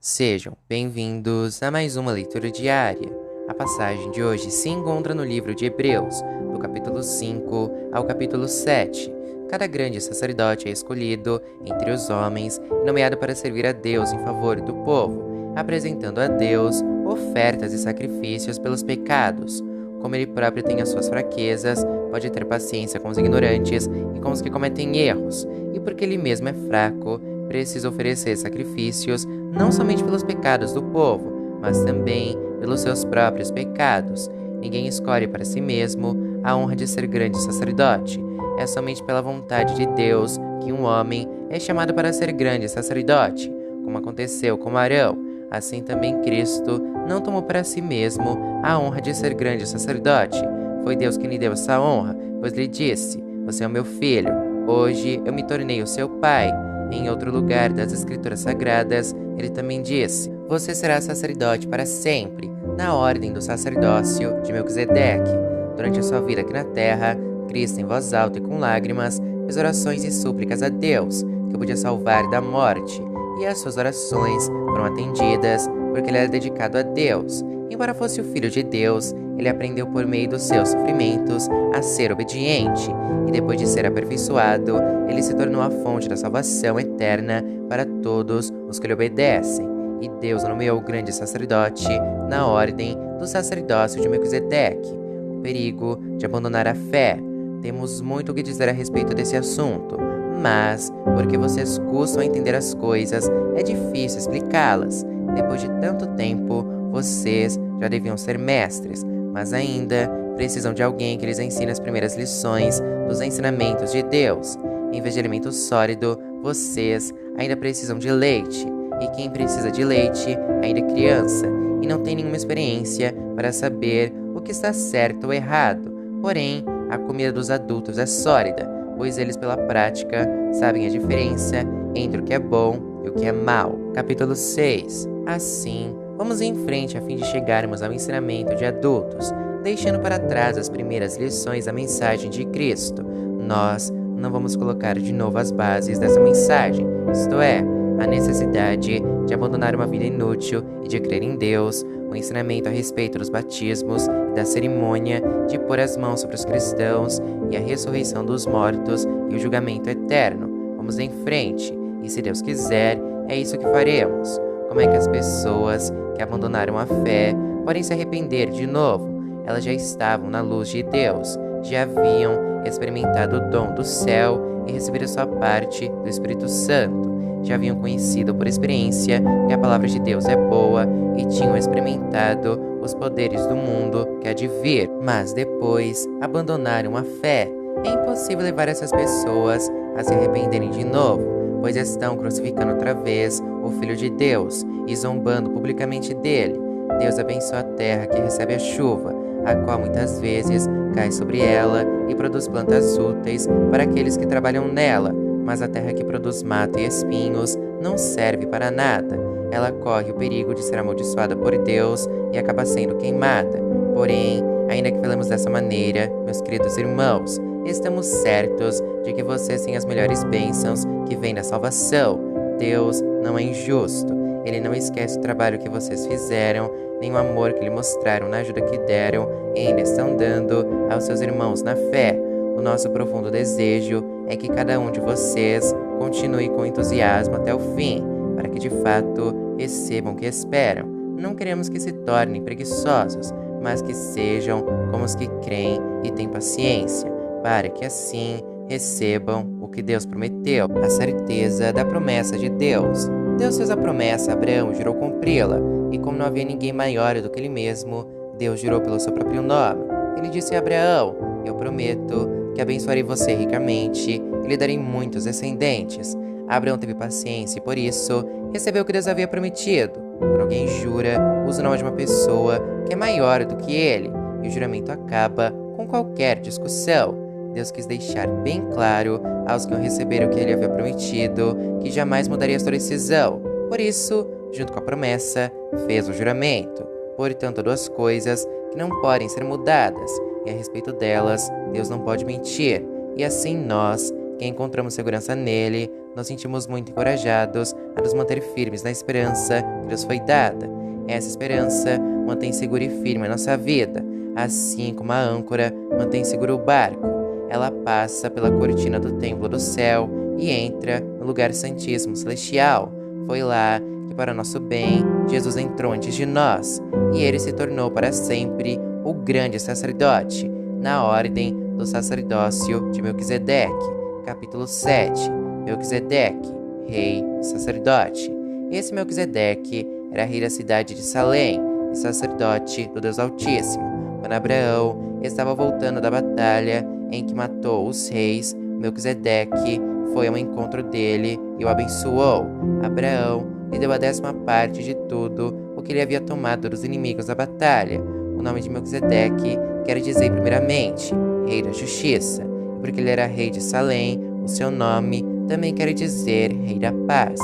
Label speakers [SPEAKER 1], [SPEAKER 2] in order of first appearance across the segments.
[SPEAKER 1] Sejam bem-vindos a mais uma leitura diária. A passagem de hoje se encontra no livro de Hebreus, do capítulo 5 ao capítulo 7. Cada grande sacerdote é escolhido entre os homens e nomeado para servir a Deus em favor do povo, apresentando a Deus ofertas e sacrifícios pelos pecados. Como ele próprio tem as suas fraquezas, pode ter paciência com os ignorantes e com os que cometem erros, e porque ele mesmo é fraco, precisa oferecer sacrifícios não somente pelos pecados do povo, mas também pelos seus próprios pecados. Ninguém escolhe para si mesmo a honra de ser grande sacerdote. É somente pela vontade de Deus que um homem é chamado para ser grande sacerdote, como aconteceu com Arão. Assim também Cristo não tomou para si mesmo a honra de ser grande sacerdote. Foi Deus quem lhe deu essa honra, pois lhe disse: "Você é o meu filho, hoje eu me tornei o seu pai." Em outro lugar das Escrituras Sagradas, ele também disse: "Você será sacerdote para sempre, na ordem do sacerdócio de Melquisedeque." Durante a sua vida aqui na terra, Cristo, em voz alta e com lágrimas, fez orações e súplicas a Deus, que o podia salvar da morte, e as suas orações foram atendidas porque ele era dedicado a Deus. Embora fosse o Filho de Deus, ele aprendeu por meio dos seus sofrimentos a ser obediente, e depois de ser aperfeiçoado, ele se tornou a fonte da salvação eterna para todos os que lhe obedecem. E Deus nomeou o grande sacerdote na ordem do sacerdócio de Melquisedeque. O perigo de abandonar a fé. Temos muito o que dizer a respeito desse assunto, mas, porque vocês custam a entender as coisas, é difícil explicá-las. Depois de tanto tempo, vocês já deviam ser mestres, mas ainda precisam de alguém que lhes ensine as primeiras lições dos ensinamentos de Deus. Em vez de alimento sólido, vocês ainda precisam de leite. E quem precisa de leite ainda é criança e não tem nenhuma experiência para saber o que está certo ou errado. Porém, a comida dos adultos é sólida, pois eles pela prática sabem a diferença entre o que é bom e o que é mal. Capítulo 6. Assim, vamos em frente a fim de chegarmos ao ensinamento de adultos, deixando para trás as primeiras lições da mensagem de Cristo. Nós não vamos colocar de novo as bases dessa mensagem, isto é, a necessidade de abandonar uma vida inútil e de crer em Deus, o ensinamento a respeito dos batismos e da cerimônia de pôr as mãos sobre os cristãos e a ressurreição dos mortos e o julgamento eterno. Vamos em frente, e se Deus quiser, é isso que faremos. Como é que as pessoas que abandonaram a fé podem se arrepender de novo? Elas já estavam na luz de Deus, já haviam experimentado o dom do céu e recebido sua parte do Espírito Santo. Já haviam conhecido por experiência que a palavra de Deus é boa e tinham experimentado os poderes do mundo que há de vir, mas depois abandonaram a fé. É impossível levar essas pessoas a se arrependerem de novo, pois estão crucificando outra vez o Filho de Deus e zombando publicamente dele. Deus abençoa a terra que recebe a chuva, a qual muitas vezes cai sobre ela e produz plantas úteis para aqueles que trabalham nela, mas a terra que produz mato e espinhos não serve para nada. Ela corre o perigo de ser amaldiçoada por Deus e acaba sendo queimada. Porém, ainda que falemos dessa maneira, meus queridos irmãos, estamos certos de que vocês têm as melhores bênçãos que vêm da salvação. Deus não é injusto. Ele não esquece o trabalho que vocês fizeram, nem o amor que lhe mostraram na ajuda que deram e ainda estão dando aos seus irmãos na fé. O nosso profundo desejo é que cada um de vocês continue com entusiasmo até o fim, para que de fato recebam o que esperam. Não queremos que se tornem preguiçosos, mas que sejam como os que creem e têm paciência, para que assim recebam o que Deus prometeu, a certeza da promessa de Deus. Deus fez a promessa a Abraão e jurou cumpri-la, e como não havia ninguém maior do que ele mesmo, Deus jurou pelo seu próprio nome. Ele disse a Abraão: "Eu prometo que abençoarei você ricamente e lhe darei muitos descendentes." Abraão teve paciência e por isso recebeu o que Deus havia prometido. Quando alguém jura, usa o nome de uma pessoa que é maior do que ele, e o juramento acaba com qualquer discussão. Deus quis deixar bem claro aos que o receberam que ele havia prometido que jamais mudaria sua decisão. Por isso, junto com a promessa, fez o juramento. Portanto, duas coisas que não podem ser mudadas, e a respeito delas, Deus não pode mentir. E assim nós, que encontramos segurança nele, nos sentimos muito encorajados a nos manter firmes na esperança que nos foi dada. Essa esperança mantém segura e firme a nossa vida, assim como a âncora mantém seguro o barco. Ela passa pela cortina do templo do céu e entra no lugar santíssimo celestial. Foi lá que, para nosso bem, Jesus entrou antes de nós, e ele se tornou para sempre o grande sacerdote, na ordem do sacerdócio de Melquisedeque. Capítulo 7. Melquisedeque, rei e sacerdote. Esse Melquisedeque era rei da cidade de Salém e sacerdote do Deus Altíssimo. Quando Abraão estava voltando da batalha em que matou os reis, Melquisedeque foi ao encontro dele e o abençoou. Abraão lhe deu a 10ª parte de tudo o que ele havia tomado dos inimigos da batalha. O nome de Melquisedeque quer dizer, primeiramente, rei da justiça, e porque ele era rei de Salém, o seu nome também quer dizer rei da paz.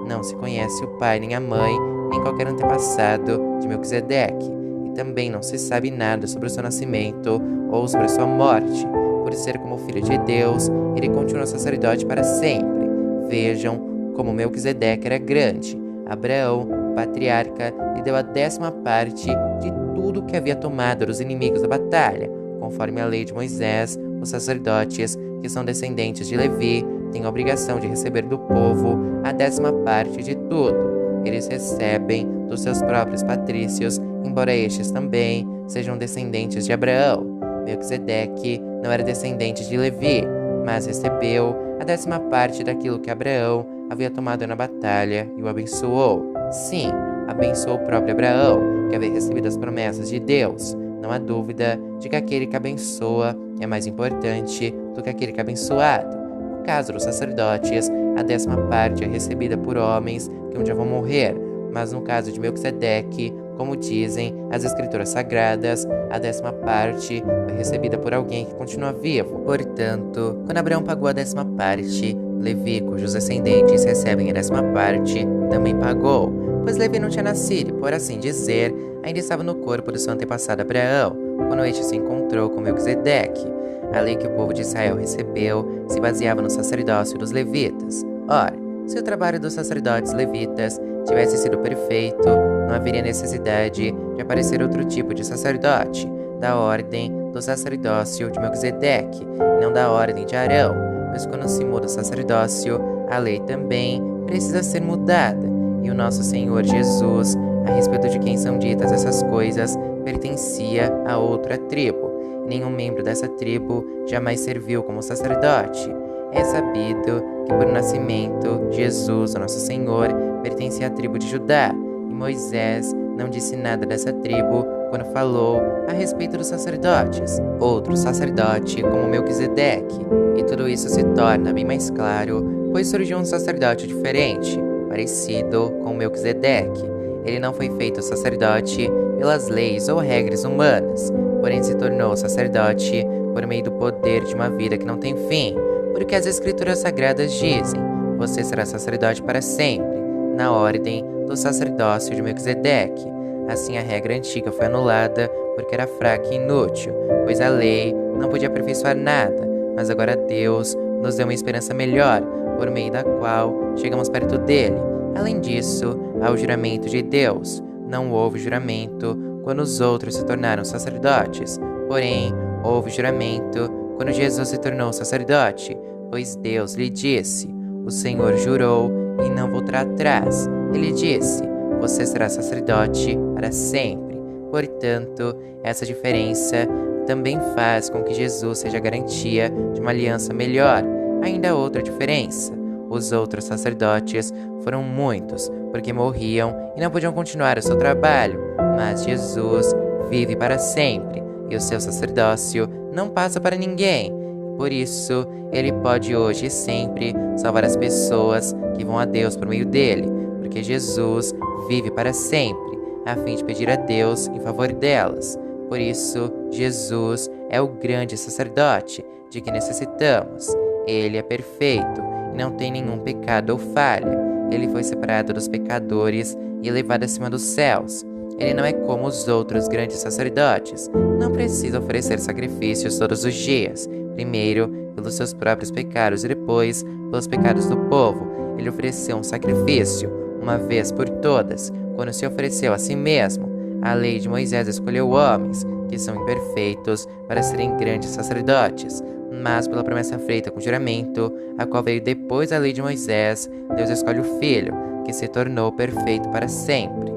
[SPEAKER 1] Não se conhece o pai nem a mãe, nem qualquer antepassado de Melquisedeque, e também não se sabe nada sobre o seu nascimento ou sobre a sua morte. Por ser como filho de Deus, ele continua sacerdote para sempre. Vejam como Melquisedeque era grande. Abraão, o patriarca, lhe deu a 10ª parte de tudo que havia tomado dos inimigos da batalha. Conforme a lei de Moisés, os sacerdotes, que são descendentes de Levi, têm a obrigação de receber do povo a 10ª parte de tudo. Eles recebem dos seus próprios patrícios, embora estes também sejam descendentes de Abraão. Melquisedeque não era descendente de Levi, mas recebeu a 10ª parte daquilo que Abraão havia tomado na batalha e o abençoou. Sim, abençoou o próprio Abraão, que havia recebido as promessas de Deus. Não há dúvida de que aquele que abençoa é mais importante do que aquele que é abençoado. No caso dos sacerdotes, a 10ª parte é recebida por homens que um dia vão morrer, mas no caso de Melquisedeque, como dizem as escrituras sagradas, a 10ª parte foi recebida por alguém que continua vivo. Portanto, quando Abraão pagou a 10ª parte, Levi, cujos descendentes recebem a 10ª parte, também pagou, pois Levi não tinha nascido e, por assim dizer, ainda estava no corpo do seu antepassado Abraão, quando este se encontrou com Melquisedeque. A lei que o povo de Israel recebeu se baseava no sacerdócio dos levitas. Ora, se o trabalho dos sacerdotes levitas tivesse sido perfeito, não haveria necessidade de aparecer outro tipo de sacerdote, da ordem do sacerdócio de Melquisedeque, e não da ordem de Arão. Mas quando se muda o sacerdócio, a lei também precisa ser mudada, e o nosso Senhor Jesus, a respeito de quem são ditas essas coisas, pertencia a outra tribo. Nenhum membro dessa tribo jamais serviu como sacerdote. É sabido que por nascimento, Jesus, o nosso Senhor, pertencia à tribo de Judá, e Moisés não disse nada dessa tribo quando falou a respeito dos sacerdotes. Outro sacerdote como Melquisedeque, e tudo isso se torna bem mais claro, pois surgiu um sacerdote diferente, parecido com Melquisedeque. Ele não foi feito sacerdote pelas leis ou regras humanas, porém se tornou sacerdote por meio do poder de uma vida que não tem fim, porque as escrituras sagradas dizem: você será sacerdote para sempre, na ordem do sacerdócio de Melquisedeque. Assim a regra antiga foi anulada porque era fraca e inútil, pois a lei não podia aperfeiçoar nada, mas agora Deus nos deu uma esperança melhor, por meio da qual chegamos perto dele. Além disso, há o juramento de Deus. Não houve juramento quando os outros se tornaram sacerdotes, porém, houve juramento quando Jesus se tornou sacerdote, pois Deus lhe disse: o Senhor jurou e não voltará atrás. Ele disse: você será sacerdote para sempre. Portanto, essa diferença também faz com que Jesus seja a garantia de uma aliança melhor. Ainda há outra diferença. Os outros sacerdotes foram muitos, porque morriam e não podiam continuar o seu trabalho, mas Jesus vive para sempre, e o seu sacerdócio não passa para ninguém. Por isso, ele pode hoje e sempre salvar as pessoas que vão a Deus por meio dele, porque Jesus vive para sempre, a fim de pedir a Deus em favor delas. Por isso, Jesus é o grande sacerdote de que necessitamos. Ele é perfeito e não tem nenhum pecado ou falha. Ele foi separado dos pecadores e elevado acima dos céus. Ele não é como os outros grandes sacerdotes. Não precisa oferecer sacrifícios todos os dias. primeiro pelos seus próprios pecados e depois pelos pecados do povo. Ele ofereceu um sacrifício, uma vez por todas, quando se ofereceu a si mesmo. A lei de Moisés escolheu homens, que são imperfeitos, para serem grandes sacerdotes. Mas pela promessa feita com juramento, a qual veio depois da lei de Moisés, Deus escolhe o Filho, que se tornou perfeito para sempre.